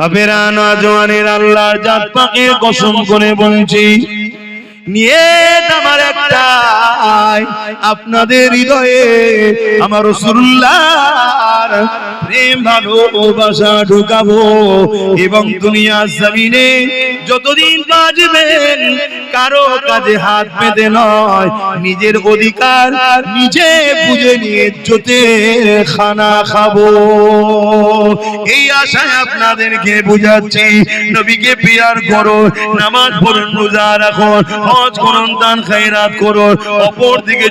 বাপেরা নওজওয়ানের আল্লাহর জাত পাকের কসম করে বলছি, নিয়ত আমার একটাই, আপনাদের হৃদয়ে আমার রাসূলুল্লাহর প্রেম ভালোবাসা ঢুকাবো এবং দুনিয়ার জমিনে যতদিন বাঁচবেন কারো কাজে হাত পেতে নয়, নিজের অধিকার নিজে বুঝে নিয়ে ইজ্জতের খানা খাবো। এই আশায় আপনাদেরকে বুঝাচ্ছি, নবীকে পিয়ার করো, নামাজ পড়ুন, রোজা রাখুন, হজ করুন, দান খায়রাত করুন, অপর দিকে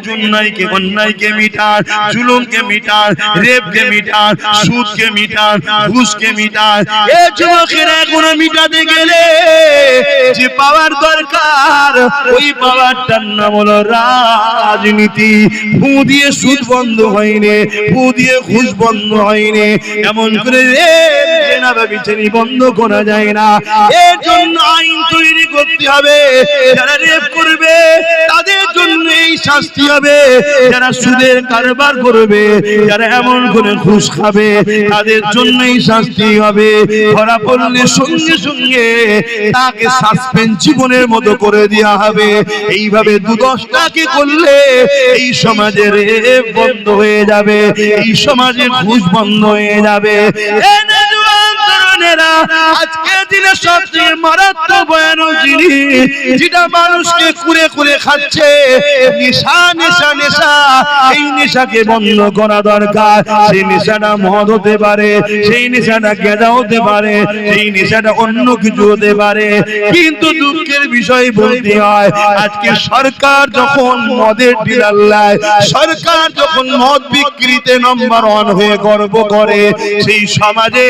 অন্যায়কে মিটান, জুলুমকে মিটান, রেপকে মিটান, সুদকে মিটান, ঘুষকে মিটান। এই যুবকেরা এখন মিটাতে গেলে যে পাওয়ার দরকার, ওই পাওয়ারটার নাম হলো রাজনীতি। ফু দিয়ে সুদ বন্ধ হয়নি, ফু দিয়ে ঘুষ বন্ধ হয়নি, এমন করে জেনাবাবিচারি বন্ধ করা যায় না। এর জন্য আইন তৈরি করতে হবে, যারা রেপ করবে তাদের জন্য এই শাস্তি হবে, যারা সুদের কারবার করবে, যারা এমন করে ঘুষ খাবে তাদের জন্য এই শাস্তি হবে। ধরা পড়লে সঙ্গে সঙ্গে তাকে সাসপেন্ড জীবনের মতো করে দেওয়া হবে। এইভাবে ২-১০টাকে করলে এই সমাজে রেপ বন্ধ হয়ে যাবে, এই সমাজে ঘুষ বন্ধ হয়ে যাবে। আজকে দিনে সবচেয়ে মারাত্মক ভয়ানক জিনিস যেটা মানুষকে কুরে কুরে খাচ্ছে, নেশা নেশা নেশা। এই নেশাকে বন্ধ করা দরকার। সেই নেশাটা মদ হতে পারে, সেই নেশাটা গেঁজা হতে পারে, সেই নেশাটা অন্য কিছু হতে পারে। কিন্তু দুঃখের বিষয় বলতে হয়, আজকে সরকার যখন মদের ডিলার লায়, সরকার যখন মদ বিক্রিতে নম্বর 1 হয়ে গর্ব করে, সেই সমাজে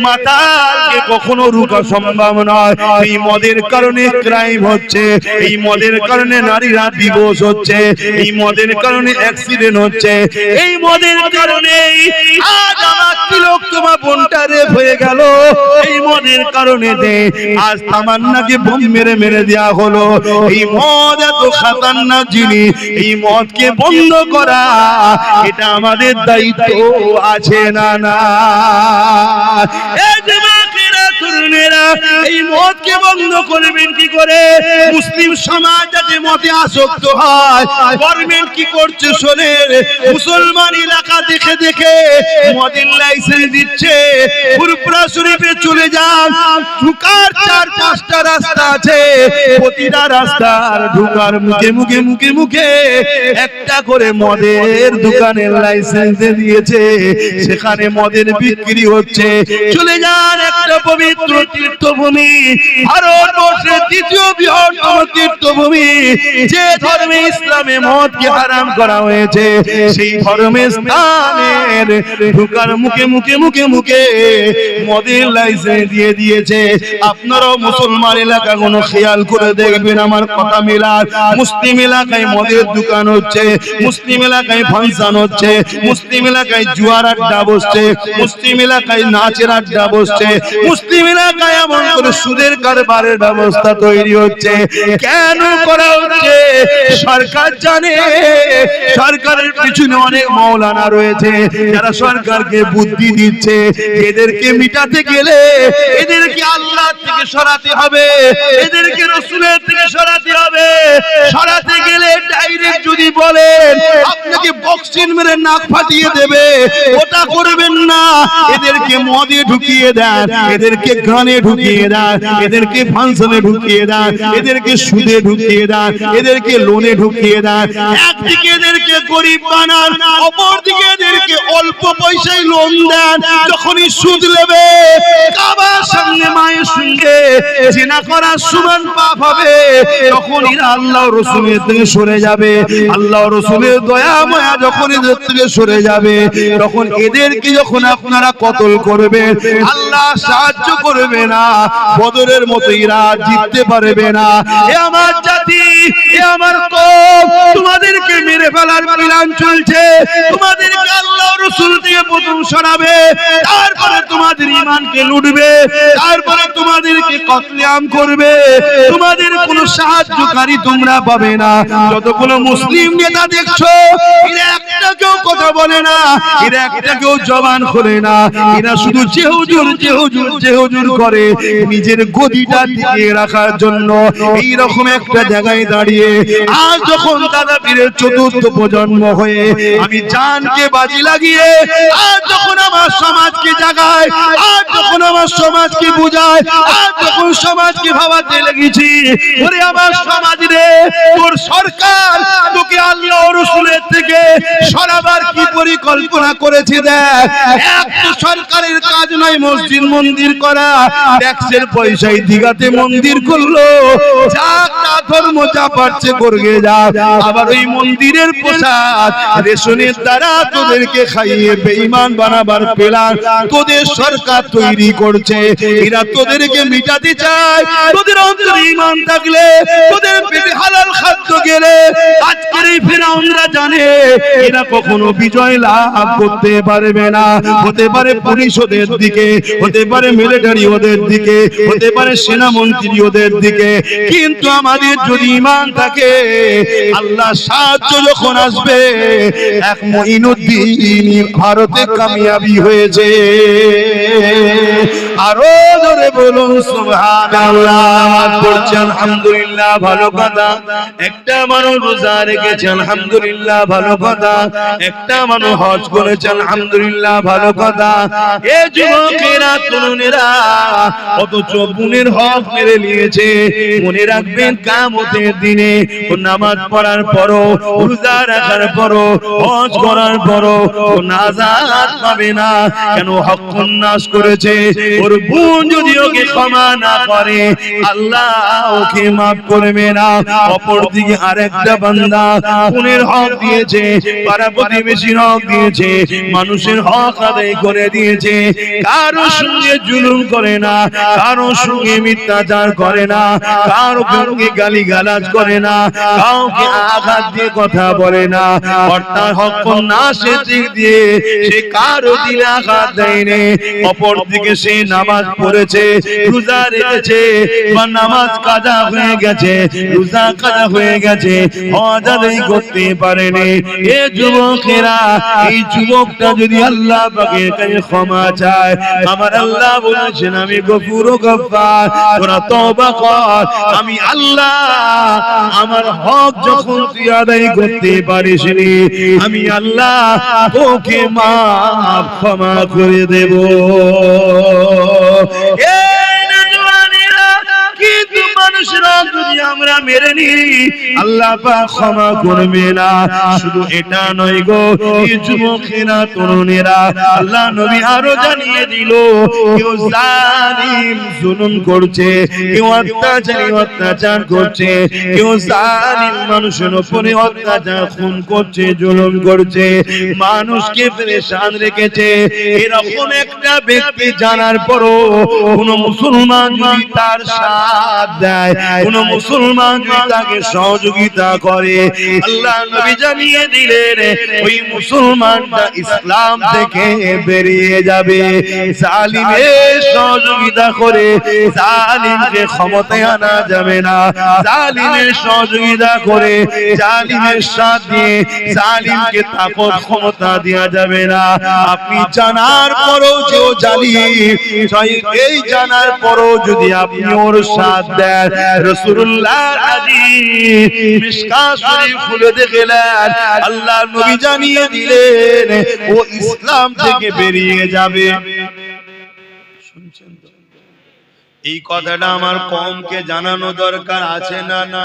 মাতালকে কখনো রুখা সম্ভব নয়। এই মদের কারণে ক্রাইম হচ্ছে, এই মদের কারণে নারীরা ডিভোর্স হচ্ছে, এই মদের কারণে অ্যাক্সিডেন্ট হচ্ছে, এই মদের কারণে আজ আমার তিলোত্তমা বোনটা রেপ হয়ে গেল। এই মদের কারণে আজ তামান্নাকে বোম মেরে মেরে দেওয়া হলো। এই মদ এত খাতারনাক জিনিস, এই মদকে বন্ধ করা এটা আমাদের দায়িত্ব আছে না? না, এই মদকে বন্ধ করবেন কি করে? মুসলিম সমাজ যাতে মদে আসক্ত হয়, গভর্নমেন্ট কি করছে শোনেন, মুসলমান এলাকা দেখে দেখে মদের লাইসেন্স দিচ্ছে। ফুরফুরা শরীফে চলে যান, ঢুকার 4-5টা রাস্তা আছে, প্রতিটা রাস্তার ঢুকার মুখে একটা করে মদের দোকানের লাইসেন্স দিয়েছে, সেখানে মদের বিক্রি হচ্ছে। চলে যান একটা পবিত্র তীর্থভূমি, ভারতবর্ষের দ্বিতীয় বৃহত্তম তীর্থভূমি, যে ধর্মে ইসলামে মদকে হারাম করা হয়েছে, সেই ধর্মের স্থানের ঢুকার মুখে মদের লাইসেন্স দিয়ে দিয়েছে। আপনারাও মুসলমান এলাকাগুলো খেয়াল করে দেখবেন, আমার কথা মিলার। মুসলিম এলাকায় মদের দোকান হচ্ছে, মুসলিম এলাকায় ফাংশন হচ্ছে, মুসলিম এলাকায় জুয়ার আড্ডা বসছে, মুসলিম এলাকায় নাচের আড্ডা বসছে, মুসলিম এলাকায় এমন করে সুদের কারবারের ব্যবস্থা তৈরি হচ্ছে। কেন করা হচ্ছে? সরকার জানে, সরকারের পিছনে অনেক মাওলানা রয়েছে যারা সরকারকে বুদ্ধি দিচ্ছে। এদেরকে মিটাতে গেলে এদেরকে আল্লাহ থেকে সরাতে হবে, এদেরকে রাসূলের থেকে সরাতে হবে। সরাতে গেলে ডাইরেক্ট যদি বলেন আপনাকে বক্সিং মেরে নাক ফাটিয়ে দেবে, ওটা করবেন না। এদেরকে মদে ঢুকিয়ে দেন, এদেরকে গানে ঢুকিয়ে দেন, এদেরকে ফাংশনে ঢুকিয়ে দেন, এদেরকে সুদে ঢুকিয়ে দেন, এদেরকে লোনে ঢুকিয়ে দেন। একদিকে এদেরকে গরিব বানান, অপরদিকে এদেরকে অল্প পয়সায় লোন দেন। যখনই সুদ নেবে, কাবার সামনে মায়ের সঙ্গে জিনা করার সমান পাপ হবে, তখন এরা আল্লাহ রাসূলের থেকে সরে যাবে। আল্লাহ রাসূলের দয়া মায়া যখন এদের থেকে সরে যাবে, তখন এদেরকে যখন আপনারা কতল করবেন, আল্লাহ সাহায্য করবে না। বদরের মতো এরা জিততে পারবে না। এ আমার জাতি, এ আমার কওম, তোমাদেরকে মেরে ফেলার প্ল্যান চলছে। তোমাদেরকে আল্লাহ রাসূল থেকে প্রথম সরাবে, তারপরে তোমাদের ঈমানকে লুটবে, তারপরে তোমাদেরকে কতলেআম করবে। তোমাদের কোনো সাহায্যকারী তোমরা পাবে না। যতগুলো মুসলিম নেতা দেখছো, এরা একটা কেউ কথা বলে না, এরা একটা কেউ জবান খোলে না, এরা শুধু যে হুজুর যে হুজুর যে হুজুর করে নিজের গদিটা টিকিয়ে রাখার জন্য। এই রকম একটা জায়গায় দাঁড়িয়ে আজ যখন দাদা পীরের চতুর্থ প্রজন্ম হয়ে আমি জানকে বাজি লাগিয়ে আজ যখন আমার সমাজকে জাগায়, আজ যখন আমার সমাজকে বুঝায়, আজ যখন সমাজকে ভাবাতে লেগেছি, ওরে আমার সমাজ রে, তোর সরকার তোকে আল্লাহ রাসূলের থেকে সরাবার কি পরিকল্পনা করেছে দেখ। একটা সরকারের কাজ নয় মসজিদ মন্দির করা, ট্যাক্সের পয়সায় দিঘাতে মন্দির করলো, যা তা ধর্ম যা পারছে করবে যা। আবার ওই মন্দিরের প্রসাদ রেশনের দ্বারা তোদেরকে খাইয়ে বেঈমান বানাবার প্ল্যান তোদের সরকার তৈরি করছে। এরা তোদেরকে মিটাতে চায়। তোদের অন্তরে ঈমান থাকলে, তোদের পেটে হালাল খাদ্য গেলে, আজকের এই ফিরাউনরা জানে এরা কখনো বিজয় লাভ করতে পারবে না। হতে পারে পুলিশ ওদের দিকে, হতে পারে মিলিটারি ওদের দিকে, হতে পারে সেনামন্ত্রী ওদের দিকে, কিন্তু আমাদের যদি ঈমান থাকে আল্লাহ সাহায্য যখন আসবে, এক মঈনুদ্দিন ভারতে কামিয়াবি হয়েছে। আরো জোরে বলুন সুবহানাল্লাহ। পড়ছে আলহামদুলিল্লাহ, ভালো কথা। একটা মানুষ রোজা রেখেছে আলহামদুলিল্লাহ, ভালো কথা। একটা মানুষ হজ করেছে আলহামদুলিল্লাহ, ভালো কথা। এ যুবকেরা তরুণেরা অথচ বোনের হক মেরে নিয়েছে। মনে রাখবেন কিয়ামতের দিনে ও নামাজ পড়ার পরও, রোজা রাখার পরও, হজ করার পরও ও নাজাত পাবে না। কেন? হক নাশ করেছে। ওর বোন যদি ওকে ক্ষমা না করে আল্লাহ ওকে মাফ করবে না। অপরদিকে আরেকটা বান্দা বোনের হক দিয়েছে, পাড়া প্রতিবেশীর হক দিয়েছে, মানুষের হক আদায় করে দিয়েছে, কারো সঙ্গে জুলুম করে না, কারো সঙ্গে মিথ্যাচার করে না, কারো সঙ্গে গালিগালাজ করে না, কাউকে আঘাত দিয়ে কথা বলে না। অর্থাৎ হক নাশের দিক দিয়ে সে কারো দিলে আঘাত দেয়নি। অপরদিকে সে নামাজ পড়েছে, রোজা রেখেছে, বা নামাজ কাজা হয়ে গেছে, রোজা কাজা হয়ে গেছে, হজ আদায় করতে পারেনি। এ যুবকেরা, এই যুবকটা যদি আল্লাহ পাকের কাছে ক্ষমা চায়, আমার আল্লাহ বলেছেন আমি গফুর ও গফফার, তোরা তওবা কর, আমি আল্লাহ আমার হক যখন তুই আদায় করতে পারিসনি আমি আল্লাহ তোকে মাফ ক্ষমা করে দেব। কিন্তু মানুষরা যদি আমরা মেরে নি আল্লাহ পাক ক্ষমা করবে না। শুধু এটা নয় গো, এই যুবকেরা তরুণেরা, আল্লাহ নবী আরো জানিয়ে দিল, কেউ জালিম জুলুম করছে, কেউ অত্যাচার করছে, কেউ জালিম মানুষের উপরে অত্যাচার খুন করছে, জুলুম করছে, মানুষকে পেরেশান রেখেছে। এরকম একটা ব্যক্তি জানার পরও কোন মুসলমান যদি তার সাথ দেয়, কোন মুসলমান যদি তাকে সহযোগিতা করে, আল্লাহ নবী জানিয়ে দিলেন ওই মুসলমানটা ইসলাম থেকে বেরিয়ে যাবে। জালিমের সহযোগিতা করে জালিমকে ক্ষমতায় আনা যাবে না। জালিমের সহযোগিতা করে জালিমের সাথ দিয়ে জালিমকে তাকত ক্ষমতা দেওয়া যাবে না। আপনি জানার পরও যে ও জালিম, এই জানার পরও যদি আপনি ওর সাথ দেন, রাসূলুল্লাহর হাদিস মিশকাত শরীফ খুলে দেখলেন, আল্লাহ নবী জানিয়ে দিলেন ও ইসলাম থেকে বেরিয়ে যাবে। শুনছেন তো? এই কথাটা আমার কওমকে জানানো দরকার আছে না? না,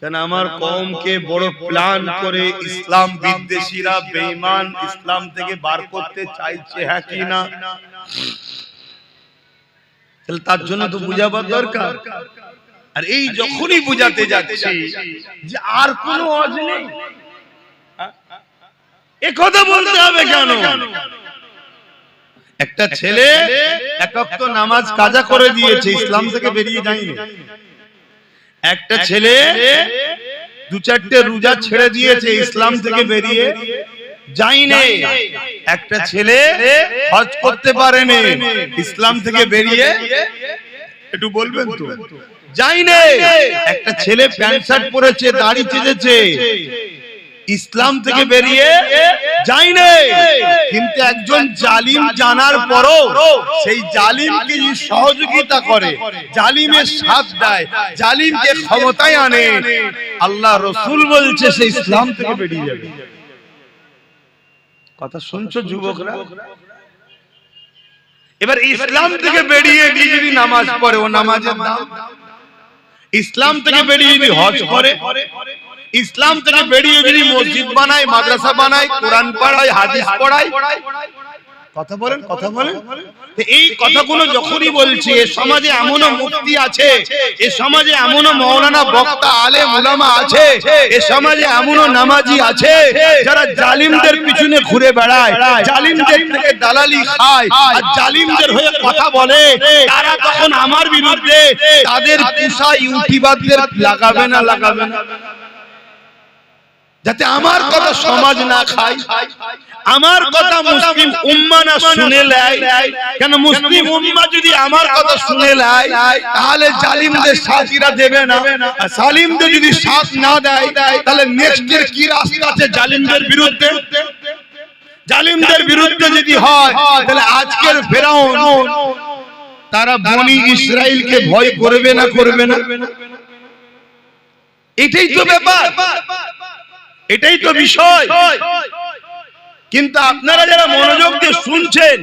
কেন আমার কওমকে বড় প্ল্যান করে ইসলাম বিদ্বেষীরা বেঈমান ইসলাম থেকে বার করতে চাইছে, হ্যাঁ কি না? তাহলে তার জন্য তো বুঝাবার দরকার। আর এই যখনই বুঝাতে যাচ্ছি যে আর কোনো ওয়াজ নেই, এ কথা বলতে হবে কেন? একটা ছেলে এক ওয়াক্ত নামাজ কাজা করে দিয়েছে, ইসলাম থেকে বেরিয়ে যায়নি। একটা ছেলে দু চারটে রোজা ছেড়ে দিয়েছে, ইসলাম থেকে বেরিয়ে যায়নি। একটা ছেলে হজ করতে পারেনি, ইসলাম থেকে বেরিয়ে, একটু বলবেন তো, যায়নি। একটা ছেলে প্যান্ট শার্ট পরেছে, দাড়ি চেঁচেছে, ইসলাম থেকে বেরিয়ে যায় না, কিন্তু একজন জালিম জানার পরও সেই জালিমকে সহযোগিতা করে, জালিমের সাথ দেয়, জালিমকে ক্ষমতায় আনে, আল্লাহ রাসূল বলছে সে ইসলাম থেকে বেরিয়ে যাবে। কথা শুনছো যুবকরা? এবার ইসলাম থেকে বেরিয়ে গিয়ে যদি নামাজ পড়ে ও নামাজের দাম, ইসলাম থেকে বেরিয়ে যদি হজ করে, ইসলাম থেকে বেরিয়ে যদি মসজিদ বানায়, মাদ্রাসা বানায়, কোরআন পড়ায়, হাদিস পড়ায়, কথা বলেন, কথা বলেন। এই কথাগুলো যখনই বলছি, এ সমাজে এমনও মুফতি আছে, এ সমাজে এমনও মাওলানা বক্তা আলেম উলামা আছে, এ সমাজে এমনও নামাজি আছে যারা জালিমদের পিছনে ঘুরে বেড়ায়, জালিমদের থেকে দালালি খায় আর জালিমদের হয়ে কথা বলে। তারা তখন আমার বিরুদ্ধে তাদের পুষা ইউটিউবারদের লাগাবে না, লাগাবে না, যাতে আমার কথা সমাজ না খায়, আমার কথা মুসলিম উম্মাহ না শুনে নেয়। কেন মুসলিম উম্মাহ যদি আমার কথা শুনে নেয় তাহলে জালিমদের সাথীরা দেবে না, আর জালিমদের যদি সাথ না দেয় তাহলে নেক্সটের কি রাস্তা আছে জালিমদের বিরুদ্ধে? জালিমদের বিরুদ্ধে যদি হয় তাহলে আজকের ফেরাউন তারা বনি ইসরাইলকে ভয় করবে না, করবে না? এটাই তো ব্যাপার, এটাই তো বিষয়। কিন্তু আপনারা যারা মনোযোগ দিয়ে শুনছেন,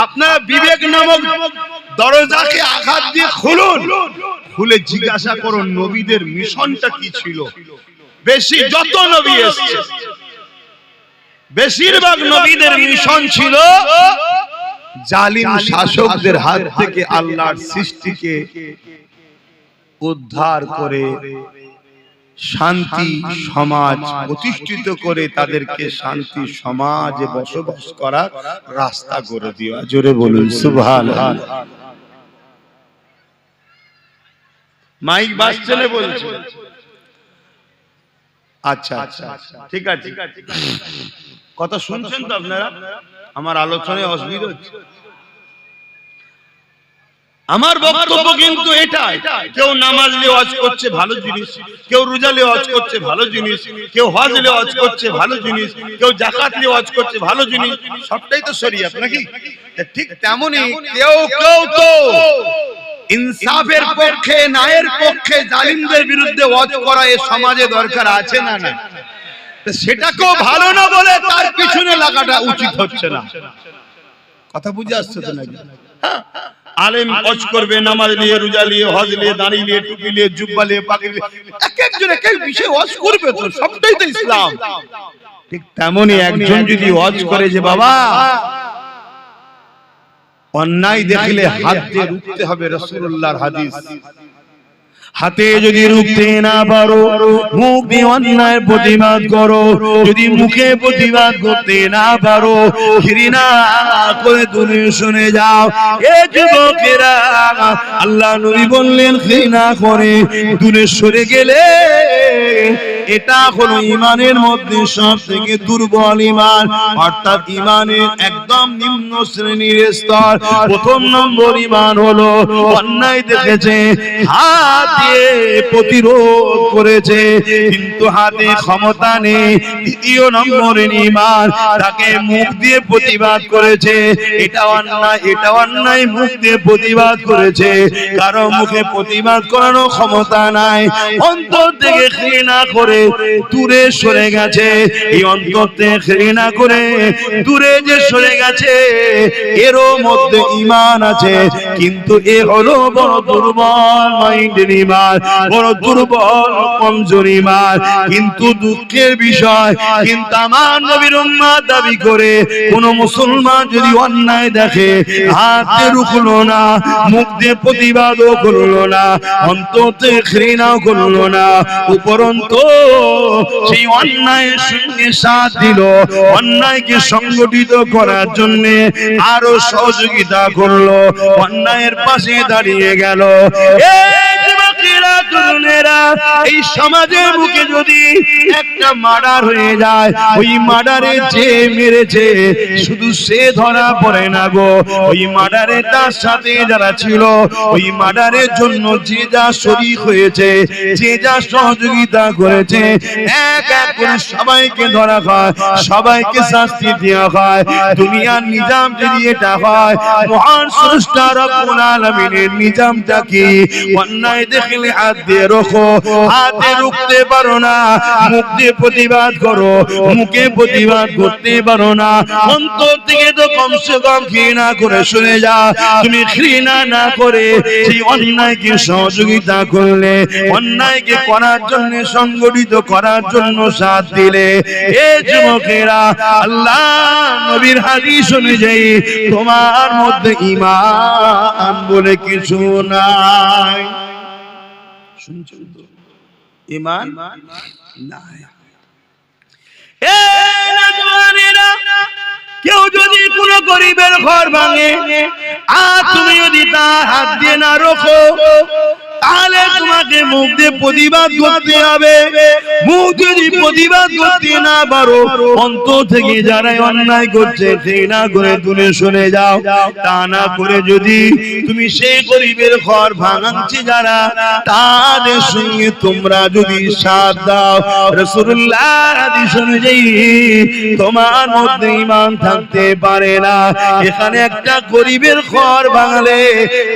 আপনারা বিবেক নামক দরজাকে আঘাত দিয়ে খুলুন, খুলে জিজ্ঞাসা করুন নবীদের মিশনটা কি ছিল। বেশি যত নবী এসেছে বেশিরভাগ নবীদের মিশন ছিল জালিম শাসকদের হাত থেকে আল্লাহর সৃষ্টিকে উদ্ধার করে শান্তি সমাজ প্রতিষ্ঠিত করে তাদেরকে শান্তি সমাজে বসবাস করার রাস্তা করে দেওয়া। জোরে বলুন সুবহানাল্লাহ। মাইক বাজছে বলছে, আচ্ছা আচ্ছা ঠিক আছে, কথা শুনছেন তো আপনারা? আমার আলোচনায় অসুবিধা হচ্ছে? আমার বক্তব্য কিন্তু এটা, কেউ নামাজ নিয়ে হজ করছে ভালো জিনিস, কেউ রোজা নিয়ে হজ করছে ভালো জিনিস, কেউ হজ নিয়ে হজ করছে ভালো জিনিস, কেউ যাকাত নিয়ে হজ করছে ভালো জিনিস, সবটাই তো শরীয়ত নাকি? ঠিক তেমনি কেউ কেউ তো ইনসাফের পক্ষে, ন্যায়ের পক্ষে জালিমদের বিরুদ্ধে হজ করা এ সমাজে দরকার আছে না? না, সেটাকেও ভালো না বলে তার পিছনে লাগাটা উচিত হচ্ছে না। কথা বুঝে আসছে তো নাকি? হ্যাঁ, আলেম হজ করবে, নামাজ নিয়ে, রোজা নিয়ে, হজ নিয়ে, দাড়ি নিয়ে, টুপি নিয়ে, জুব্বা নিয়ে, পাগড়ি নিয়ে, এক একজন এক এক বিষয়ে হজ করবে, তো সবটাই তো ইসলাম। ঠিক তেমনি একজন যদি হজ করে যে বাবা অন্যায় দেখলে হাত দিয়ে রুখতে হবে, রাসূলুল্লাহর হাদিস। হাতে যদি রুখতে না পারো মুখ দিয়ে অন্যায় প্রতিবাদ করো, যদি মুখে প্রতিবাদ করতে না পারো ঘৃণা করে দূরে শুনে যাও। এ যুবকেরা, আল্লাহ নবী বললেন ঘৃণা করে দূরে সরে গেলে এটা হলো ইমানের মধ্যে সব থেকে দুর্বল ইমান, অর্থাৎ ইমানের একদম নিম্ন শ্রেণীর স্তর। প্রথম নম্বর ইমান হলো অন্যায় দেখেছে, হাত দিয়ে প্রতিরোধ করেছে কিন্তু হাতে ক্ষমতা নেই। দ্বিতীয় নম্বর ইমান, তাকে মুখ দিয়ে প্রতিবাদ করেছে, এটা অন্যায়, এটা অন্যায়, মুখ দিয়ে প্রতিবাদ করেছে, কারো মুখে প্রতিবাদ করানোর ক্ষমতা নাই, অন্তর থেকে ঘৃণা করে দূরে সরে গেছে। এই অন্তর থেকে ঘৃণা করে দূরে যে সরে গেছে এরও মধ্যে ঈমান আছে, কিন্তু এ হলো বড় দুর্বল মাইন্ডের ঈমান, বড় দুর্বল কমজোর ঈমান। কিন্তু দুঃখের বিষয়, কিন্তু আমার নবীর উম্মত দাবি করে কোন মুসলমান যদি অন্যায় দেখে হাতে রুখলো না, মুখ দিয়ে প্রতিবাদও করলো না, অন্তর থেকে ঘৃণাও করলো না, উপরন্তু সেই অন্যায়ের সঙ্গে সাথ দিল, অন্যায়কে সংগঠিত করার জন্য আরো সহযোগিতা করলো, অন্যায়ের পাশে দাঁড়িয়ে গেল। এই যুবক যুবকেরা তরুণেরা এই সমাজের বুকে যদি একটা মার্ডার হয়ে যায়, ওই মার্ডারে যে মেরেছে শুধু সে ধরা পড়ে না গো, ওই মার্ডারে তার সাথে যারা ছিল, ওই মার্ডারের জন্য যে যা শরীক হয়েছে, যে যা সহযোগিতা করেছে, এক এক করে সবাইকে ধরা হয়, সবাইকে শাস্তি দেওয়া হয়। দুনিয়ার নিজাম যদি এটা হয়, মহান স্রষ্টা রব্বুল আলামিনের নিজামটা কি? অন্যায় দেখলে হাত দিয়ে রোখো, হাতে রুখতে পারো না, মুখ দিয়ে প্রতিবাদ করো, মুখে প্রতিবাদ করতে পারো না, অন্তর থেকে তো কমসে কম ঘৃণা করে শুনে যা। তুমি ঘৃণা না করে সেই অন্যায়কে সহযোগিতা করলে, অন্যায়কে করার জন্য সংগঠিত করার জন্য সাথ দিলে, এ যুবকেরা আল্লাহ নবীর হাদিস অনুযায়ী তোমার মধ্যে ঈমান বলে কিছু নাই। শুনছো তো? ঈমান নাই। কেউ যদি কোন গরিবের ঘর ভাঙে আর তুমি যদি তার হাত দিয়ে না রোখো, তাহলে তোমাকে মুখ দিয়ে প্রতিবাদ করতে হবে। মুখ যদি প্রতিবাদ করতে না পারো, অন্তর থেকে যারাই অন্যায় করছে ঘৃণা করে দূরে সরে যাও। তা না করে যদি তুমি সেই গরিবের ঘর ভাঙাচ্ছি যারা, তাদের সঙ্গে তোমরা যদি সাথ দাও, রাসূলুল্লাহর হাদিস অনুযায়ী তোমার মধ্যে ঈমান থাকতে পারে না। এখানে একটা গরিবের ঘর ভাঙলে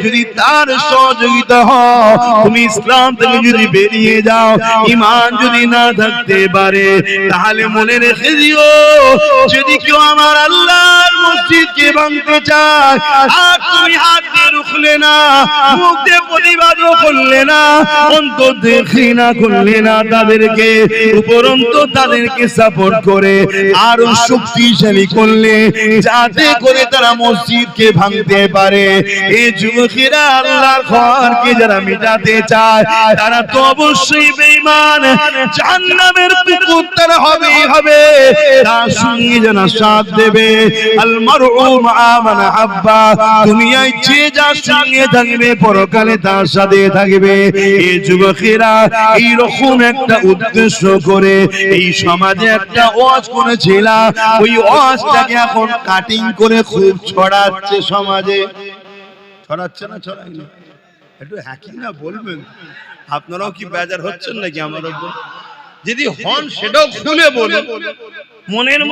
যদি তার সহযোগিতা হয়, তুমি ইসলাম থেকে যদি বেরিয়ে যাও, ঈমান যদি না থাকতে পারে, তাহলে মনে রেখে দিও, যদি কেউ আমার আল্লাহর মসজিদকে ভাঙতে চায় আর তুমি হাত দিয়ে রুখলে না, মুখ দিয়ে প্রতিবাদও করলে না, অন্তর দিয়ে ঘৃণা করলে না তাদেরকে, উপরন্তু তাদেরকে সাপোর্ট করে আরো শক্তিশালী করলে, যাতে করে তারা মসজিদকে ভাঙতে পারে। এই যুবকেরা আল্লাহর ঘরকে যারা মিটাতে চায়, তারা তো অবশ্যই বেঈমান, জাহান্নামের কুকুর তারা হবেই হবে। তার সঙ্গে যারা সাথ দেবে, আল মারউ মা মান হাব্বা, দুনিয়ায় যে যার সঙ্গে থাকবে পরকালে তার সাথে থাকবে। এই যুবকেরা এইরকম একটা উদ্দেশ্য করে এই সমাজে একটা ওয়াজ করেছিলাম, ওই ওয়াজটাকে এখন কাটিং করে খুব ছড়াচ্ছে সমাজে। ছড়াচ্ছে না ছড়াই না? একটু হ্যাকি না বলবেন? আপনারাও কি বেজার হচ্ছেন নাকি আমার উপর? যদি হন সেটাও খুলে বলুন। মনের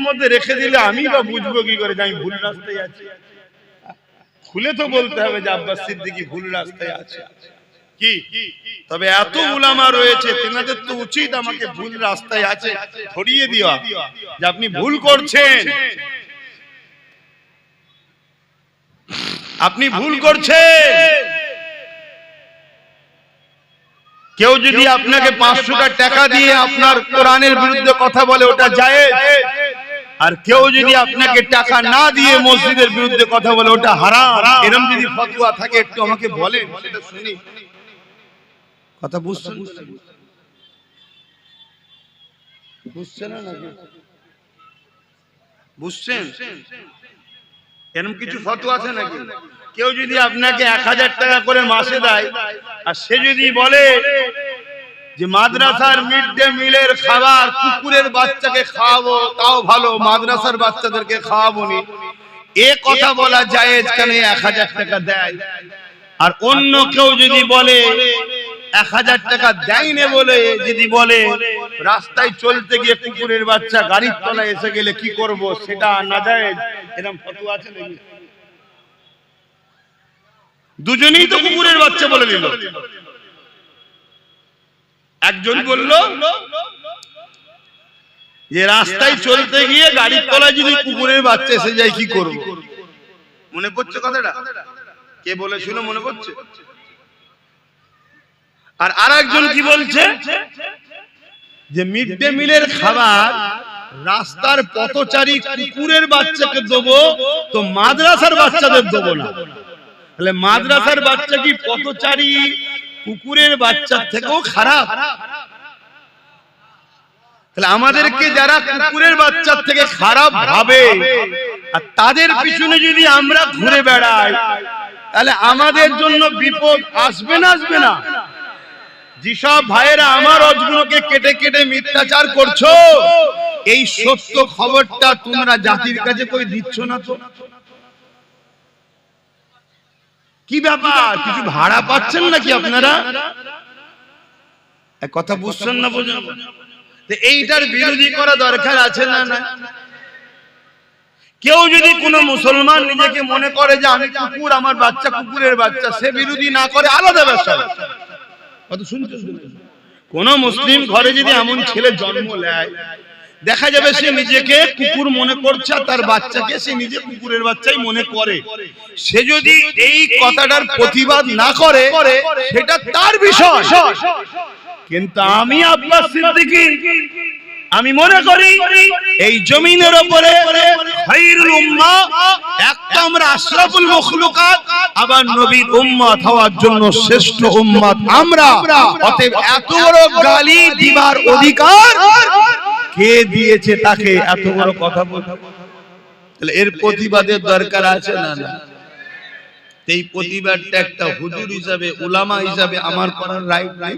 মধ্যে রেখে দিলে আমি বা বুঝবো কি করে যে আমি ভুল রাস্তায় আছি? খুলে তো বলতে হবে যে আব্বাস সিদ্দিকী ভুল রাস্তায় আছে। কি তবে এত উলামা রয়েছে, তেনাদের তো উচিত আমাকে ভুল রাস্তায় আছে ধরিয়ে দেওয়া, যে আপনি ভুল করছেন, আপনি ভুল করছেন। কেউ যদি আপনাকে 500 টাকা দিয়ে আপনার কোরআনের বিরুদ্ধে কথা বলে, ওটা জায়েজ। আর কেউ যদি আপনাকে টাকা না দিয়ে মসজিদের বিরুদ্ধে কথা বলে, ওটা হারাম। এরকম যদি ফতোয়া থাকে একটু আমাকে বলেন, সেটা শুনি। কথা বুঝছেন? বুঝছেন না নাকি? বুঝছেন? এরকম কিছু ফতোয়া আছে নাকি? কেউ যদি আপনাকে 1000 টাকা করে মাসে দেয়, আর সে যদি বলে যে মাদ্রাসার মিড ডে মিলের খাবার কুকুরের বাচ্চাকে খাওয়াবো, তাও ভালো, মাদ্রাসার বাচ্চাদেরকে খাওয়াবো নি, এ কথা বলা জায়েজ কেন? 1000 টাকা দেয়। আর অন্য কেউ যদি বলে 1000 টাকা দেয়নি বলে যদি বলে রাস্তায় চলতে গিয়ে কুকুরের বাচ্চা গাড়ির তলায় এসে গেলে কি করব, সেটা নাজায়েজ। এরকম ফতোয়া আছে নাকি? দুজনেই তো কুকুরের বাচ্চা বলে দিল। একজন বলল যে রাস্তায় চলতে গিয়ে গাড়ির তলায় যদি কুকুরের বাচ্চা এসে যায় কি করব? মনে পড়ছে কথাটা? কে বলেছিল মনে পড়ছে? আর আরেকজন কি বলছে যে মিড ডে মিলের খাবার রাস্তার পথচারী কুকুরের বাচ্চাকে দেবো, তো মাদ্রাসার বাচ্চাদের দেবো না। তাহলে মাদ্রাসার বাচ্চা কি পথচারী কুকুরের বাচ্চার থেকেও খারাপ? তাহলে আমাদেরকে যারা কুকুরের বাচ্চার থেকে খারাপ ভাবে আর তাদের পিছনে যদি আমরা ঘুরে বেড়াই, তাহলে আমাদের জন্য বিপদ আসবে না? আসবে না? যেসব ভাইয়েরা আমার হজগুলোকে কেটে কেটে মিথ্যাচার করছো, এই সত্য খবরটা তোমরা জাতির কাছে কই দিচ্ছ না তো? কি ব্যাপার, কিছু ভাড়া পাচ্ছেন নাকি আপনারা? এক কথা বুঝছেন না? বোঝেন এইটার বিরোধী করা দরকার আছে না? না, কেউ যদি কোনো মুসলমান নিজেকে মনে করে যে আমি কুকুর, আমার বাচ্চা কুকুরের বাচ্চা, সে বিরোধী না করে আলাদা ব্যাপার। কত শুনছেন? কোন মুসলিম ঘরে যদি এমন ছেলে জন্ম নেয়, দেখা যাবে সে নিজেকে কুকুর মনে করছে আর তার বাচ্চাকে সে নিজে কুকুরের বাচ্চাই মনে করে। সে যদি এই কথাটার প্রতিবাদ না করে সেটা তার বিষয়, কিন্তু আমি আব্বাস সিদ্দিকী আমি মনে করি এই জমিনের উপরে খায়রুল উম্মাহ, একটা আমরা আশরাফুল মাখলুকাত, আবার নবীর উম্মত হওয়ার জন্য শ্রেষ্ঠ উম্মত আমরা। অতএব এত বড় গালি দিবার অধিকার কে দিয়েছে তাকে এত বড় কথা বলতে? তাহলে এর প্রতিবাদের দরকার আছে না? না, এই প্রতিবাদটা একটা হুজুর হিসাবে, উলামা হিসাবে আমার করার রাইট নাই?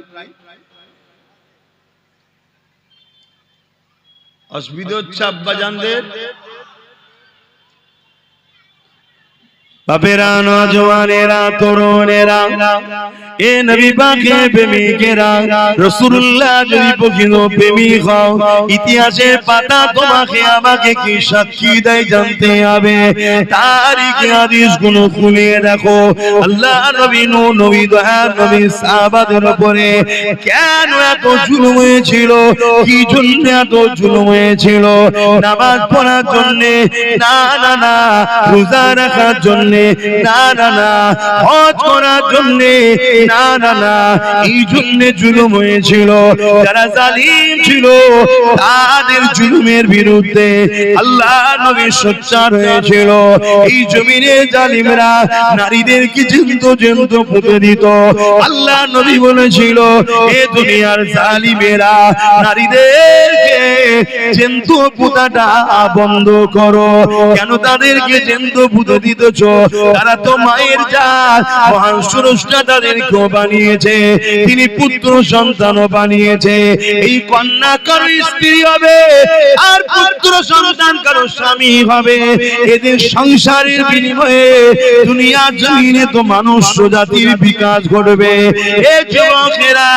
অসুবিধা হচ্ছে আব্বাজানদের? বাপেরা, নওজওয়ানেরা, তরুণেরা, এ নবী পাকের প্রেমিকেরা, রাসূলুল্লাহ যদি প্রকৃত প্রেমিক হও, ইতিহাসের পাতা তোমাকে আমাকে কি সাক্ষী দেয় জানতে হবে। তারিখে হাদিসগুলো খুলে দেখো, আল্লাহ নবী, নবী দয়ার নবী সাহাবাদের উপরে কেন এত জুলুম হয়েছিল, কি জন্য এত জুলুম হয়েছিল? নামাজ পড়ার জন্য না, না না, রোজা রাখার জন্য না, না না, হজ করার জন্য না, না না, এই জন্য জুলুম হয়েছিল। যারা জালিম ছিল তাদের জুলুমের বিরুদ্ধে আল্লাহ নবী সোচ্চার হয়েছিল। এই জমিনে জালিমরা নারীদেরকে জ্যান্ত জ্যান্ত পুঁতে দিত। আল্লাহ নবী বলেছিল, এ দুনিয়ার জালিমেরা নারীদেরকে জ্যান্ত পুঁতাটা বন্ধ করো। কেন তাদেরকে জ্যান্ত পুঁতে দিতেছ? তারা তো মায়ের জাত, মহান স্রষ্টা তাদেরকেও বানিয়েছে, তিনি পুত্র সন্তানও বানিয়েছে। এই কন্যা কারো স্ত্রী হবে আর পুত্র সন্তান কারো স্বামী হবে। এদের সংসারের বিনিময়ে দুনিয়া জমিনে তো মানুষ জাতির বিকাশ ঘটবে। এ যুবকেরা,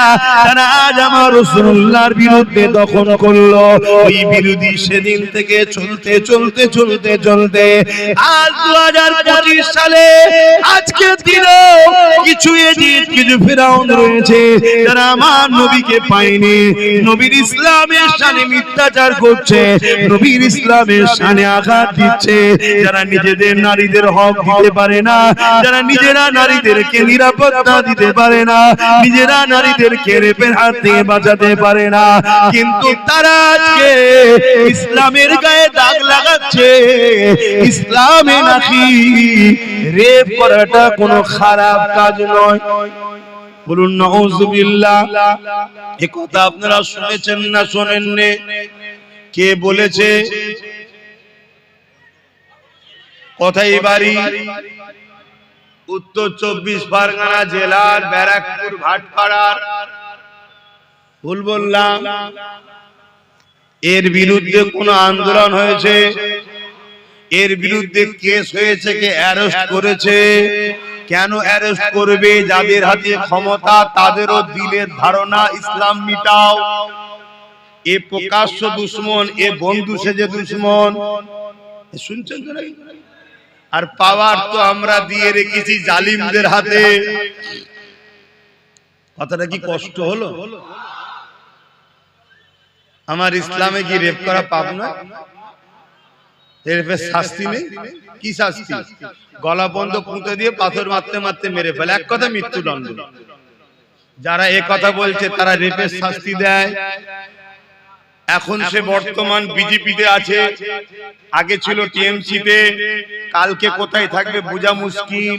তারা আজ আমার রাসূলুল্লাহর বিরুদ্ধে দখল করলো। ওই বিরোধী সেদিন থেকে চলতে চলতে চলতে চলতে আজ 2025 সালে আজকের দিনে কিছু এজিদ, কিছু ফেরাউন রয়েছে যারা আমার নবীকে পায়নি, নবীর ইসলামের শানে মিথ্যাচার করছে, নবীর ইসলামের শানে আঘাত দিচ্ছে, যারা নিজেদের নারীদের হক দিতে পারে না, যারা নিজেরা নারীদেরকে নিরাপত্তা দিতে পারে না, নিজেরা নারীদেরকে রেপের হাত থেকে বাঁচাতে পারে না, কিন্তু তারা আজকে ইসলামের গায়ে দাগ লাগাচ্ছে। ইসলামে নাকি রেপ করাটা কোনো খারাপ কাজ নয়। বলুন নাউযুবিল্লাহ। এই কথা আপনারা শুনেছেন না শোনেননি? কে বলেছে? কোথায় বাড়ি? উত্তর 24 পরগনা জেলার ব্যারাকপুর ভাটপাড়ার। ভুল বললাম? এর বিরুদ্ধে কোন আন্দোলন হয়েছে? এর বিরুদ্ধে কেস হয়েছে? কে অ্যারেস্ট করেছে? কেন অ্যারেস্ট করবে? যাদের হাতে ক্ষমতা তাদেরও দিলের ধারণা ইসলাম মিটাও। এ প্রকাশ্য দুশমন, এ বন্ধু সেজে দুশমন। শুনছেন তো নাকি? আর পাওয়ার তো আমরা দিয়ে রেখেছি জালিমদের হাতে। কথাটা কি কষ্ট হলো? আমার ইসলামে কি রেপ করা পাপ না? রেপের শাস্তি নেই? কি শাস্তি? গলা বন্ধ পুঁতে দিয়ে পাথর মারতে মারতে মেরে ফেলে, এক কথা মৃত্যুদণ্ড। যারা এ কথা বলছে তারা রেপের শাস্তি দেয়। এখন সে বর্তমান বিজেপিতে আছে, আগে ছিল টিএমসিতে, কালকে কোথায় থাকবে বোঝা মুশকিল।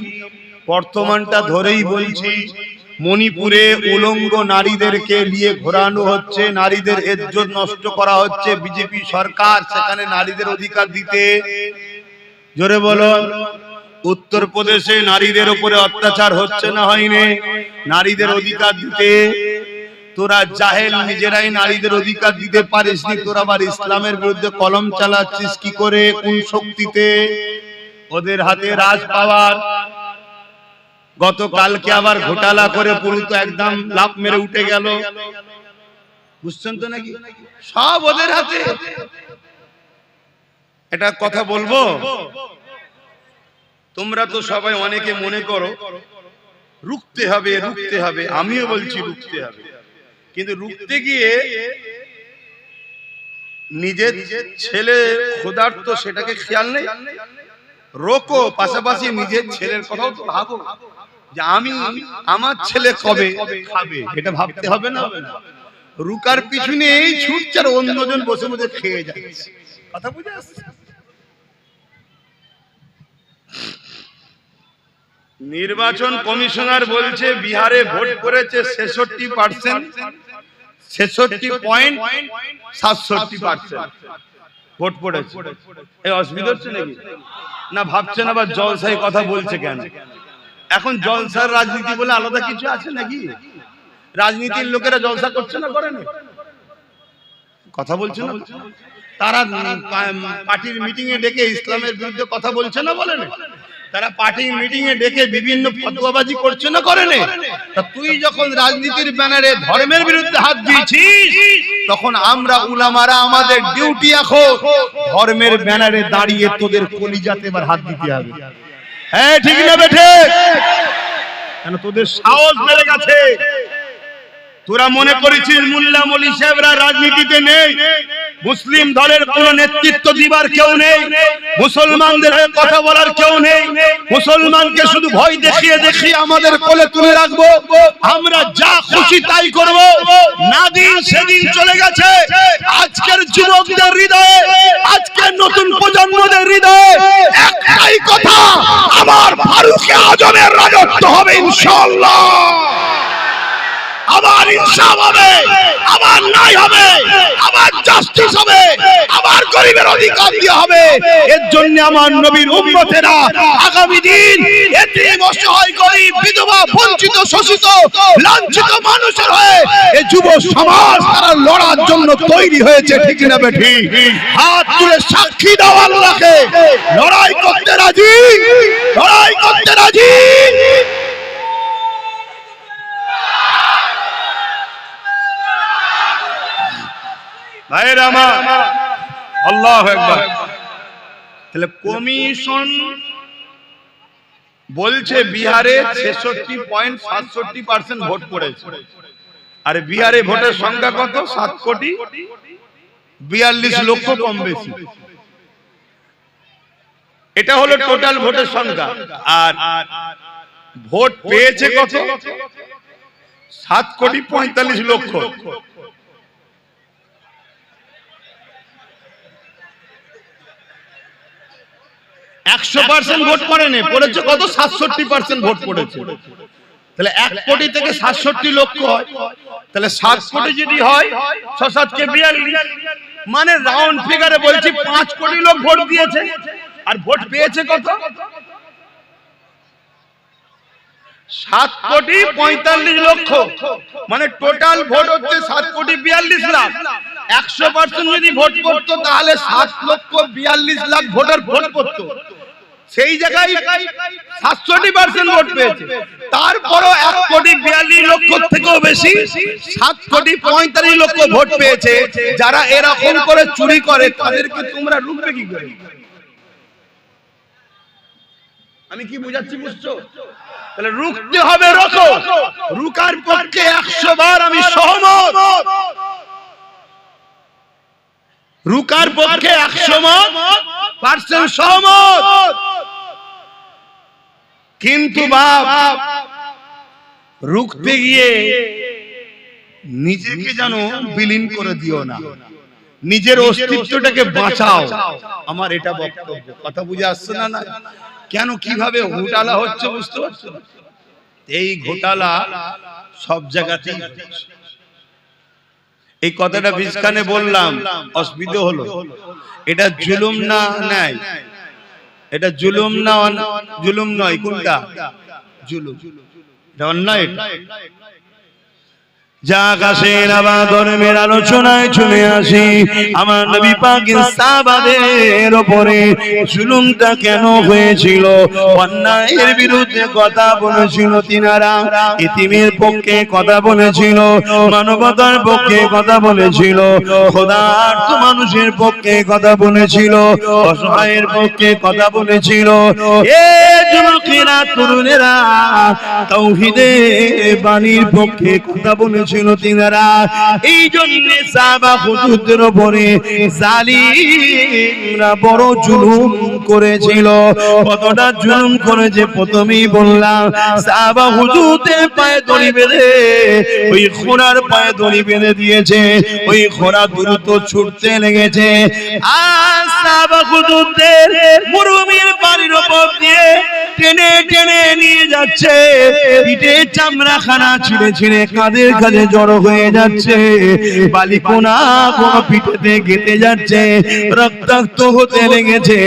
বর্তমানটা ধরেই বলছি, মণিপুরে উলঙ্গ নারীদেরকে নিয়ে ঘোরানো হচ্ছে, নারীদের ইজ্জত নষ্ট করা হচ্ছে। বিজেপি সরকার সেখানে নারীদের অধিকার দিতে, জোরে বলো। উত্তরপ্রদেশে নারীদের উপরে অত্যাচার হচ্ছে না হয়নি? নারীদের অধিকার দিতে তোরা জাহেল, নিজেরাই নারীদের অধিকার দিতে পারিসনি, তোরা আবার ইসলামের বিরুদ্ধে কলম চালাচ্ছিস কি করে, কোন শক্তিতে? ওদের হাতে রাজ পাওয়ার। গতকালকে আবার ঘোটালা করে পুরো তো একদম লাফ মেরে উঠে গেল, বুঝছেন তো নাকি? সব ওদের হাতে। এটা কথা বলবো, তোমরা তো সবাই অনেকে মনে করো রুখতে হবে রুখতে হবে, আমিও বলছি রুখতে হবে, কিন্তু রুখতে গিয়ে নিজের ছেলে ক্ষুধার্ত সেটাকে খেয়াল নেই। রোকো, পাশাপাশি নিজের ছেলের কথাও তো ভাবো যে আমার ছেলে কবে খাবে, এটা ভাবতে হবে না? রুকার পিছনে এই ছুটছে আর অন্যজন বসে বসে খেয়ে যাচ্ছে। কথা বুঝে আসছে? নির্বাচন কমিশনার বলছে বিহারে ভোট করেছে 66%, 66.67% ভোট পড়েছে। এই অসুবিধা হচ্ছে নাকি? না ভাবছেন আবার জলসায় কথা বলছে কেন? এখন জলসার রাজনীতি বলে আলাদা কিছু আছে নাকি? রাজনীতির লোকেরা জলসা করছে না, করে না? কথা বলছে না? তারা পার্টির মিটিং এ ডেকে ইসলামের বিরুদ্ধে কথা বলছে না, বলে না? তারা পার্টির মিটিং এ ডেকে বিভিন্ন ফতোয়াবাজি করছে না, করে না? তা তুই যখন রাজনীতির ব্যানারে ধর্মের বিরুদ্ধে হাত দিয়েছিস, তখন আমরা উলামারা আমাদের ডিউটি এখন ধর্মের ব্যানারে দাঁড়িয়ে তোদের কলিজাতে এবার হাত দিতে হবে। হ্যাঁ ঠিক না বেঠে? কেন তোদের সাহস বেড়ে গেছে। তোরা মনে করেছিস মোল্লা মলি সাহেবরা রাজনীতিতে নেই, মুসলিম দলের কোন নেতৃত্ব দিবার কেউ নেই, মুসলমানদের কথা বলার কেউ নেই, মুসলমানকে শুধু ভয় দেখিয়ে দেখিয়ে আমাদের কোলে তুলে রাখবো, আমরা যা খুশি তাই করব। না দিন সেদিন চলে গেছে। আজকের যুবকদের হৃদয়ে, আজকের নতুন প্রজন্মদের হৃদয়ে একটাই কথা, আমার ফারুকে আজমের রাজত্ব হবে ইনশাআল্লাহ। আবার ইনসাফ হবে, আবার ন্যায় হবে, আবার জাস্টিস হবে, আবার গরিবের অধিকার দেওয়া হবে। এর জন্য আমার নবীর উম্মতেরা আগামী দিন এতিম, অসহায়, গরিব, বিধবা, বঞ্চিত, শোষিত, লাঞ্ছিত মানুষের হয়ে এই যুব সমাজ তারা লড়ার জন্য তৈরি হয়েছে। ঠিক না বেঠি? হাত তুলে সাক্ষী দাও আল্লাহকে, লড়াই করতে রাজি, লড়াই করতে রাজি। ভাইরা আমার, আল্লাহু আকবার। তাহলে কমিশন বলছে বিহারে 66.67% ভোট পড়েছে। আর বিহারে ভোটের সংখ্যা কত? 7,42,00,000 কম বেশি। এটা হলো টোটাল ভোটের সংখ্যা। আর ভোট পেয়েছে কত? 7,45,00,000। 100% ভোট পড়েনি, পড়েছে কত? 67% ভোট পড়েছে। তাহলে 1 কোটি থেকে 67 লক্ষ হয়, তাহলে 7 কোটি যদি হয় 6 7 কে 42, মানে রাউন্ড ফিগারে বলছি 5 কোটি লোক ভোট দিয়েছে। আর ভোট পেয়েছে কত? 7,45,00,000, মানে টোটাল ভোট হচ্ছে 7,42,00,000। 100% যদি ভোট পড়তো তাহলে 7,42,00,000 ভোটার ভোট পড়তো। সেই জায়গায় 67% ভোট পেয়েছে। তারপরও 1,42,00,000 থেকেও বেশি 7,45,00,000 ভোট পেয়েছে। যারা এরকম করে চুরি করে তাদেরকে তোমরা রুখবে কি করে? আমি কি বুঝাচ্ছি, বুঝছো? তাহলে রুখতে হবে, রোকো। রুকার পক্ষে 100 বার আমি সহমত, রুকার পক্ষে 100% সহমত। কিন্তু বাপ, রুখতে গিয়ে নিজেকে যেন বিলীন করে দিও না, নিজের অস্তিত্বটাকে বাঁচাও। আমার এটা বক্তব্য। কথা বুঝে আসছে না? না কেন, কিভাবে ঘোটালা হচ্ছে বুঝতে পারছো? এই ঘোটালা সব জায়গাতেই। এই কথাটা বিজখানে বললাম, অসুবিধা হলো। এটা জুলুম না ন্যায়? এটা জুলুম না? জুলুম নয়, কোনটা? জুলুম। এটা অন্যায়। যা কাশের আবার ধর্মের আলোচনায় চলে আসি। আমার নবী পাকের সাহাবাদের উপরে জুলুমটা কেন হয়েছিল, অন্যায়ের বিরুদ্ধে কথা বলেছিল তিনারা, ইতিমের পক্ষে কথা বলেছিল, মানবতার পক্ষে কথা বলেছিল, খোদার্থ মানুষের পক্ষে কথা বলেছিল, অসহায়ের পক্ষে কথা বলেছিল। এ যুবকেরা, তরুণেরা, তাওহীদের বাণীর পক্ষে কথা বলেছিল তিনারা। এই জন্য সাহাবা হুজুরদের উপরে জালিমরা বড় জুলুম করেছিল। কতটা জুলুম করেছে প্রথমেই বললাম। সাহাবা হুজুরদের পায়ে দড়ি বেঁধে, ওই ঘোড়ার পায়ে দড়ি বেঁধে দিয়েছে। ওই ঘোড়া দ্রুত ছুটতে লেগেছে। আর সাহাবা হুজুরদের মরুভূমির বাড়ির উপর দিয়ে টেনে টেনে নিয়ে যাচ্ছে। পিঠে চামড়া খানা ছিঁড়ে ছিঁড়ে কাঁধের কাছে জড়ো হয়ে যাচ্ছে। বালিকোনা কোন পিঠেতে গেঁথে যাচ্ছে, রক্তাক্ত হতে লেগেছে।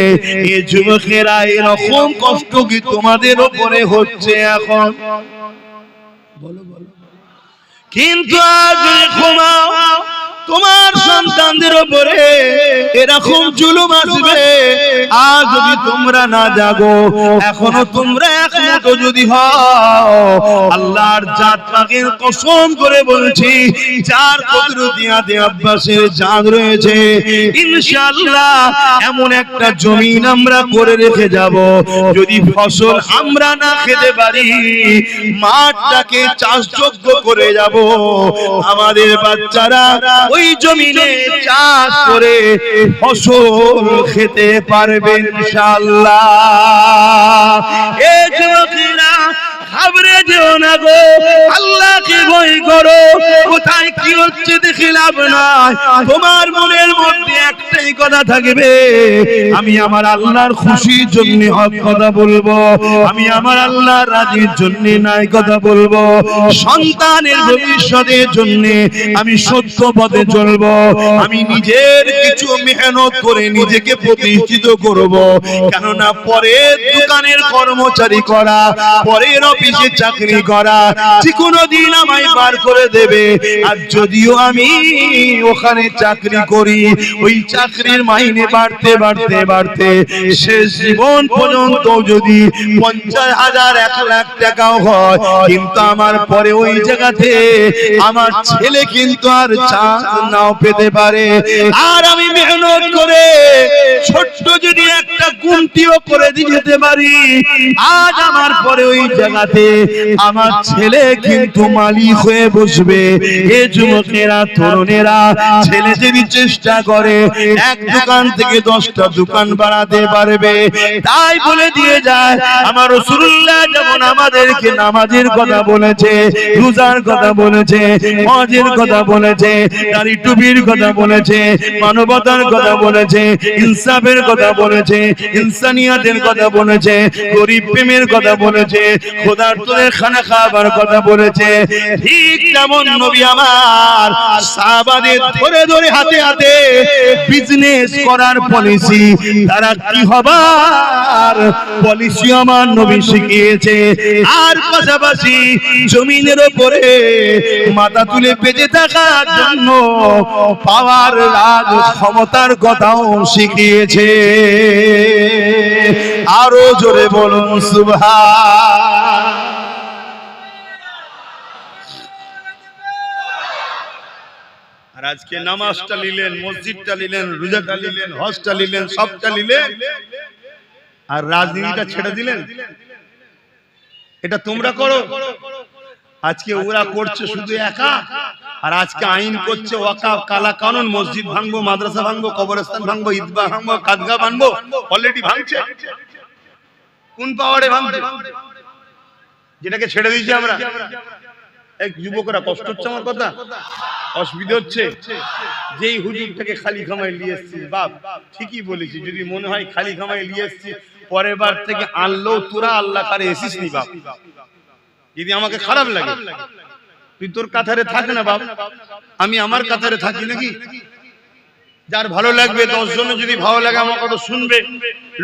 এই যুবকেরা, এরকম কষ্ট কি তোমাদের উপরে হচ্ছে এখন? বলো বলো। কিন্তু আজ ঘুমাও, তোমার সন্তানদের উপরে এরকম জুলুম আসবে। আজ যদি তোমরা না জাগো, এখনো তোমরা একমত যদি হও, আল্লাহর জাত পাকের কসম করে বলছি, যার কুদরতিয়াতে আব্বাসের জান রয়েছে, ইনশাআল্লাহ এমন একটা জমিন আমরা করে রেখে যাব, যদি ফসল আমরা না খেতে পারি, মাঠটাকে চাষযোগ্য করে যাব। আমাদের বাচ্চারা ওই জমিনে চাষ করে ফসল খেতে পারবে ইনশাআল্লাহ। এ যুবকেরা, ঘাবড়ে যেও না গো, আল্লাহকে ভয় করো। কোথায় কি হচ্ছে দেখে লাভ নাই। তোমার মনের মধ্যে একটাই কথা থাকবে, আমি আমার আল্লাহর খুশির জন্য হক কথা বলবো, আমি আমার আল্লাহর রাজির জন্য নাই কথা বলবো, সন্তানের ভবিষ্যতের জন্য আমি সত্য পথে চলবো, আমি নিজের কিছু মেহনত করে নিজেকে প্রতিষ্ঠিত করব। কেননা পরের দোকানের কর্মচারী করা, পরের অফিসে চাকরি করা যে কোনো দিন আমায় বার করে দেবে। আর যদিও আমি ওখানে চাকরি করি, ওই চাকরির মাইনে বাড়তে বাড়তে বাড়তে শেষ জীবন পর্যন্ত যদি 50,000 1 লাখ টাকাও হয়, কিন্তু আমার পরে ওই জায়গাতে আমার ছেলে কিন্তু আর চান্স নাও পেতে পারে। আর আমি মেহনত করে ছোট্ট যদি একটা গুমটিও করে দিতে পারি, আজ আমার পরে ওই জায়গাতে আমার ছেলে কিন্তু মালিক হয়ে বসবে। এ যুবকেরা, তরুণেরা, ছেলে যদি চেষ্টা করে এক দোকান থেকে 10টা দোকান বাড়াতে পারবে। তাই বলে দিয়ে যায় আমার রাসূলুল্লাহ যেমন আমাদেরকে নামাজের কথা বলেছে, রোজার কথা বলেছে, হজের কথা বলেছে, দাড়ি টুপির কথা বলেছে, মানবতার কথা বলেছে, ইনসাফের কথা বলেছে, ইনসানিয়াতের কথা বলেছে, গরিব প্রেমের কথা বলেছে, খোদার্থদের খানা খাবার কথা বলেছে। ঠিক তেমন নবী আমার সাহাবাদের ধরে ধরে হাতে হাতে বিজনেস করার পলিসি, তারা কি হবার পলিসি আমার নবী শিখিয়েছে। আর পাশাপাশি জমিনের উপরে মাথা তুলে বেঁচে থাকার জন্য পাওয়ার রাজ ক্ষমতার কথাও শিখিয়েছে। আরো জোরে বলুন সুবহান। আর আজকে নামাজটা নিলেন, মসজিদটা নিলেন, রোজাটা নিলেন, হজটা নিলেন, সবটা নিলেন, আর রাজনীতিটা ছেড়ে দিলেন। এটা তোমরা করো। আজকে ওরা করছে শুধু একা, আর আজকে আইন করছে ওয়াকাফ, কালা কানুন, মসজিদ ভাঙবো, মাদ্রাসা ভাঙবো, কবরস্থান ভাঙবো, ঈদগাহ ভাঙবো, কাদগা ভাঙবো। অলরেডি ভাঙছে। কোন পাওয়ারে ভাঙছে? যেটাকে ছেড়ে দিয়েছি আমরা। এক যুবকরা, কষ্ট হচ্ছে আমার কথা, অসুবিধা হচ্ছে। যেই হুজুরটাকে খালি খামাই নিয়ে এসছিস, বাপ ঠিকই বলেছি, যদি মনে হয় খালি খামাই নিয়ে এসছিস, পরের বার থেকে আনলেও তোরা আল্লাহ কারে এসিস নি বাপ। যদি আমাকে খারাপ লাগে, তুই তোর কাতারে থাক না বাপ, আমি আমার কাতারে থাকি নাকি? যার ভালো লাগবে 10 জন, যদি ভালো লাগে আমার কথা শুনবে,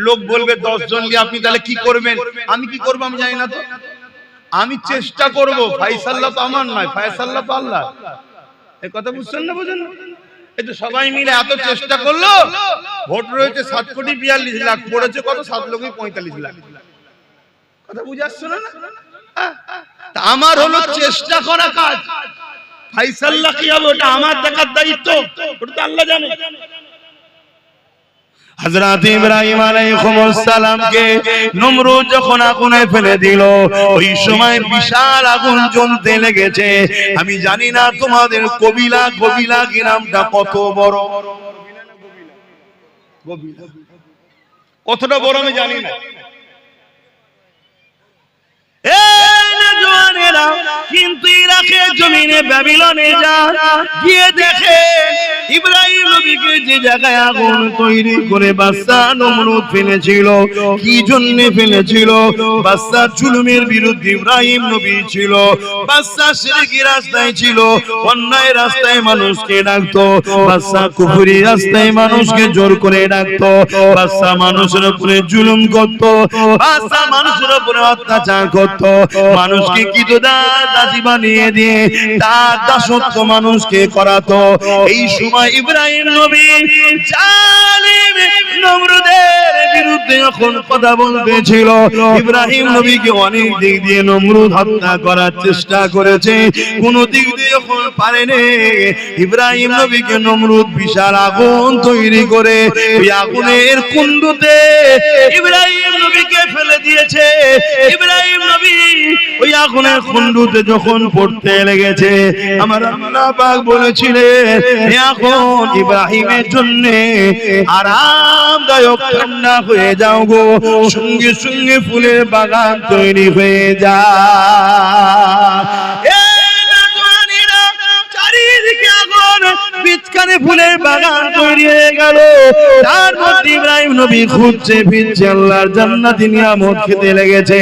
লোক বলবে 10 জন নিয়ে আপনি তাহলে কি করবেন, আমি কি করবো আমি জানি না। তো আমি চেষ্টা করব, ফয়সালা তো আমার নয়, ফয়সালা তো আল্লাহ। এই কথা বুঝছেন না? বুঝেন? এই তো সবাই মিলে এত চেষ্টা করলো, ভোট রয়েছে 7,42,00,000, পড়েছে কত? 7,45,00,000। কথা বুঝে আসছে না? আমার হলো চেষ্টা করা কাজ, ফয়সালা কি হবে ওটা আমার দেখার দায়িত্ব, ওটা তো আল্লাহ জানে। হযরত ইব্রাহিম আলাইহিস সালামকে নমরুদ যখন আগুনে ফেলে দিল, ওই সময় বিশাল আগুন জ্বলতে লেগেছে। আমি জানি না তোমাদের কবিলা গ্রামটা কত বড়, কতটা বড় আমি জানি না। কিন্তু ইরাকের জমিনে ব্যাবিলনে যান, গিয়ে দেখে ইব্রাহিম নবীকে যে জায়গায় আগুন তৈরি করে বাদশা নমরুদ ফেলেছিল, কি জন্য ফেলেছিল? বাদশা জুলুমের বিরুদ্ধে ইব্রাহিম নবী ছিল, বাদশা শিরকি রাস্তায় ছিল, অন্যায় রাস্তায় মানুষকে ডাকতো, বাদশা কুফরি রাস্তায় মানুষকে জোর করে ডাকতো, বাদশা মানুষের উপরে জুলুম করত, বাদশা মানুষের উপরে অত্যাচার করত, মানুষকে কি দাসী বানিয়ে দিয়ে তার দাসত্ব মানুষকে করাতো। এই সময় ইব্রাহিম নবী জালিম নমরুদের বিরুদ্ধে যখন কথা বলতেছিল, ইব্রাহিম নবীকে অনেক দিক দিয়ে নমরুদ হত্যা করার চেষ্টা করেছে, কোন দিক দিয়ে যখন পারেনি, ইব্রাহিম নবীকে নমরুদ বিশাল আগুন তৈরি করে ওই আগুনের কুণ্ডুতে ইব্রাহিম নবীকে ফেলে দিয়েছে। ইব্রাহিম নবী ওই আগুনের কুণ্ডুতে যখন পড়তে লেগেছে, আমার আল্লাহ পাক বলেছিলেন এখন ইব্রাহিমের জন্য আরামদায়ক ঠান্ডা হয়ে যাও গো, সঙ্গে সঙ্গে ফুলের বাগান তৈরি হয়ে যায়। চারিদিকে আগুন, বিচখানে ফুলের বাগান তৈরি হয়ে গেল। তার মধ্যে ইব্রাহিম নবী খুঁজছে ফিরছে, আল্লাহর জান্নাতি নিয়ামত খেতে লেগেছে।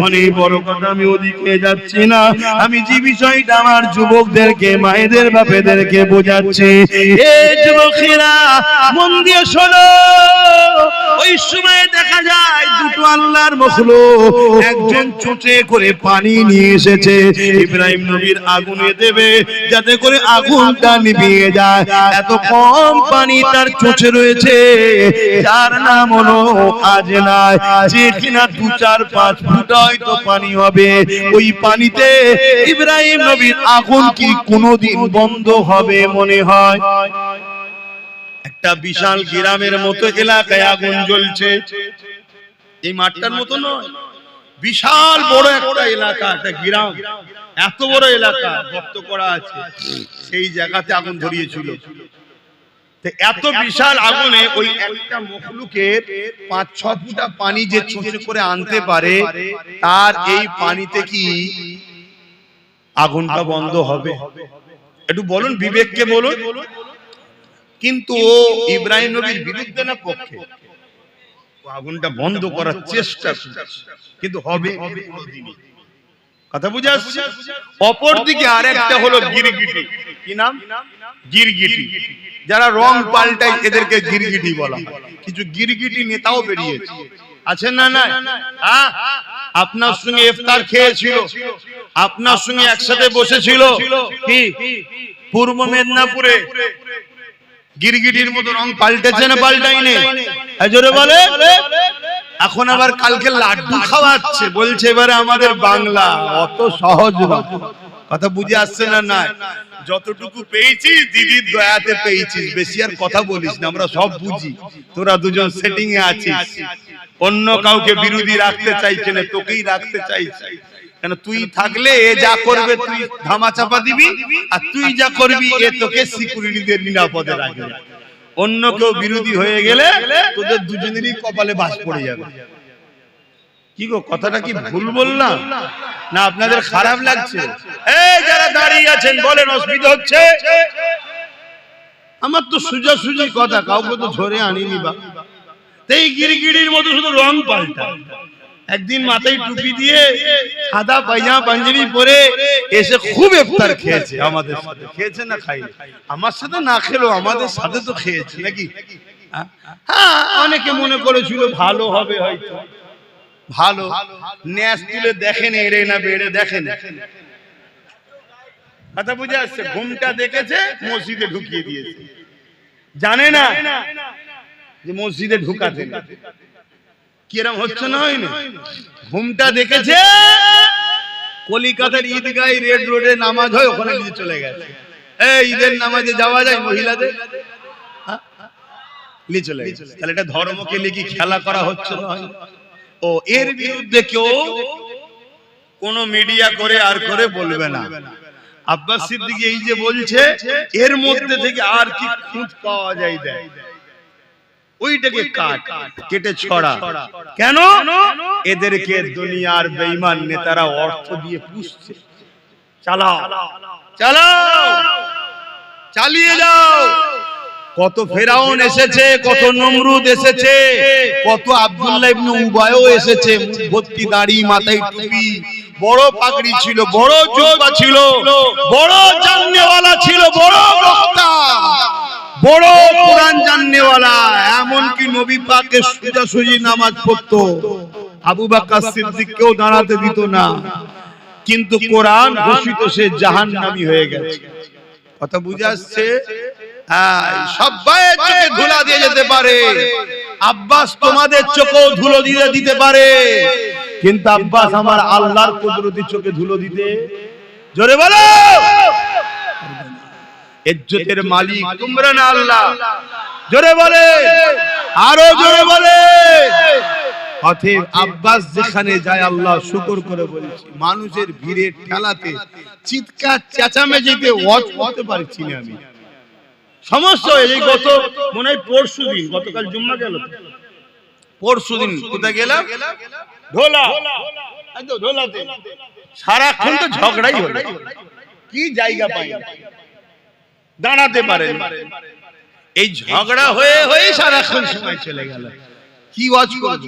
অনেক বড় কথা, আমি ওদিকে যাচ্ছি না, আমি যে বিষয়টা আমার যুবকদেরকে, মায়েদের বাপেদেরকে বোঝাচ্ছি, এই যুবকেরা মন দিয়ে শোনো। ওই সময় দেখা যায় দুটো আল্লাহর মখলুক, একজন চোঁচে করে পানি নিয়ে এসেছে, ইব্রাহিম নবীর আগুনে দেবে যাতে করে আগুনটা নিভিয়ে যায়। এত কম পানি তার চোঁচে রয়েছে, যার নাম হলো আজনাই, যে কিনা 2-4-5 ফুট হয়তো পানি হবে। ওই পানিতে ইব্রাহিম নবীর আগুন কি কোনোদিন বন্ধ হবে মনে হয়? একটা বিশাল গ্রামের মতো এলাকায় আগুন জ্বলছে, এই মাঠটার মতো নয়, বিশাল বড় একটা এলাকা, একটা গ্রাম, এত বড় এলাকা গর্ত করা আছে, সেই জায়গাতে আগুন ধরিয়েছিল। এত বিশাল আগুনে ওই একটা মখলুকের 5-6 ফুটা পানি যে চুঁচে করে আনতে পারে, তার এই পানিতে কি আগুনটা বন্ধ হবে? একটু বলুন, বিবেককে বলুন। কিন্তু ও ইব্রাহিম নবীর বিরুদ্ধে না পক্ষে, আগুনটা বন্ধ করার চেষ্টা করছে, কিন্তু হবে কোনদিনই। কথা বুঝে আসছে? অপর দিকে আরেকটা হলো গিরগিটি। কি নাম? গিরগিটি। যারা রং পাল্টায় এদেরকে গিরগিটি বলা হয়। কিছু গিরগিটি নেতাও বেরিয়েছে, আছেন না? না, আপনার সঙ্গে ইফতার খেয়েছিল, আপনার সঙ্গে একসাথে বসেছিল, কি পূর্ব মেদিনীপুরে গিরগিটির মতো রং পাল্টেছে না পাল্টাইনি? জোরে বলে। এখন আবার কালকে লাড্ডু খাওয়াচ্ছে, বলছে এবারে আমাদের বাংলা। অত সহজ না, কথা বুঝে আসছে না? না, যতটুকু পেয়েছিস দিদির দয়াতে পেয়েছিস, বেশি আর কথা বলিস না, আমরা সব বুঝি। তোরা দুজন সেটিং এ আছিস, অন্য কাউকে বিরোধী রাখতে চাইছে না, তোকেই রাখতে চাইছে। কেন? তুই থাকলে এ যা করবে তুই ধামা চাপা দিবি, আর তুই যা করবি এ তোকে সিকিউরিটিদের নিরাপদে রাখবে। অন্য কেউ বিরোধী হয়ে গেলে তোদের দুজনেরই কপালে বাস পড়ে যাবে। কি গো, কথাটা কি ভুল বললাম না? আপনাদের খারাপ লাগছে? এই যারা দাঁড়িয়ে আছেন বলেন, অসুবিধা হচ্ছে? আমার তো সোজাসুজি কথা, কাউকে তো ধরে আনিনি। বা এই গিরগিটির মতো শুধু রং পাল্টা। একদিন মাথায় টুপি দিয়ে সাদা পায়জামা পাঞ্জাবি পরে এসে খুব ইফতার খেয়েছে আমাদের সাথে। খেয়েছে না খাইনি? আমার সাথে না খেলো, আমাদের সাথে তো খেয়েছে নাকি? হ্যাঁ, অনেকে মনে করেছিল ভালো হবে হয়তো, ভালো ন্যাস তুলে দেখেন এড়ে না বেড়ে দেখেন, কথা বুঝে আসছে? ঘুমটা দেখেছে, মসজিদে ঢুকিয়ে দিয়েছে, জানে না যে মসজিদে ঢুকাতে কিরম হচ্ছে না হয় না। ঘুমটা দেখেছে, কলিকাতার ঈদগাহ রেড রোডে নামাজ হয়, ওখানে নিয়ে চলে গেছে। এই ঈদের নামাজে যাওয়া যায় মহিলাদের, নিয়ে চলে গেছে। তাহলে এটা ধর্মকে নিয়ে কি খেলা করা হচ্ছে না? ও এর বিরুদ্ধে কেউ কোন মিডিয়া করে আর করে বলবে না। আব্বাস সিদ্দিকী এই যে বলছে, এর মধ্যে থেকে আর কি খুঁত পাওয়া যায় দেয়, ওইটাকে কেটে ছড়া। কেন? এদেরকে দুনিয়ার বেঈমান নেতারা অর্থ দিয়ে পুষছে। চালাও চালাও, চালিয়ে যাও। কত ফেরাউন এসেছে, কত নমরুদ এসেছে, কত আব্দুল্লাহ ইবনে উবায়ও এসেছে, ভর্তি দাড়ি, মাথায় টুপি, বড় পাগড়ি ছিল, বড় জুব্বা ছিল, বড় জাননেওয়ালা ছিল, বড় বক্তা, বড় কোরআন জাননেওয়ালা, এমনকি নবী পাকের সোজাসুজি নামাজ পড়তো। আবু বকর সিদ্দিককেও দাঁড়াতে দিত না, কিন্তু কোরআন ঘোষিত সে জাহান্নামী হয়ে গেছে। কথা বুঝে আসছে? সবাই চোখে ধুলা দিয়ে যেতে পারে, আব্বাস তোমাদের চোখেও ধুলো দিয়ে দিতে পারে, কিন্তু আব্বাস আমার আল্লাহর কুদরতি চোখে ধুলো দিতে, জোরে বলো, ইজ্জতের মালিক তোমরা না আল্লাহ, জোরে বলে, আরো জোরে বলে। অতএব আব্বাস যেখানে যায়, আল্লাহ শুকর করে বলছি, মানুষের ভিড়ে ঠেলাতে, চিৎকার চেঁচামেচিতে ওয়াজ করতে পারছি না আমি। সমস্যা এই গত মনে হয় পরশুদিন, গতকাল জুম্মা গেল, পরশুদিন কোথায় গেলাম? ঢোলা, ঢোলাতে সারাক্ষণ তো ঝগড়াই হলো, কি জায়গা পাই দাঁড়াতে পারে, এই ঝগড়া হয়ে হয়ে সারাক্ষণ সময় চলে গেল। কি ওয়াজ করব?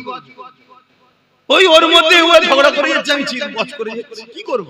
ওই ওর মধ্যে ও ঝগড়া করে যাচ্ছে, আমি ওয়াজ করে যাচ্ছি, কি করব?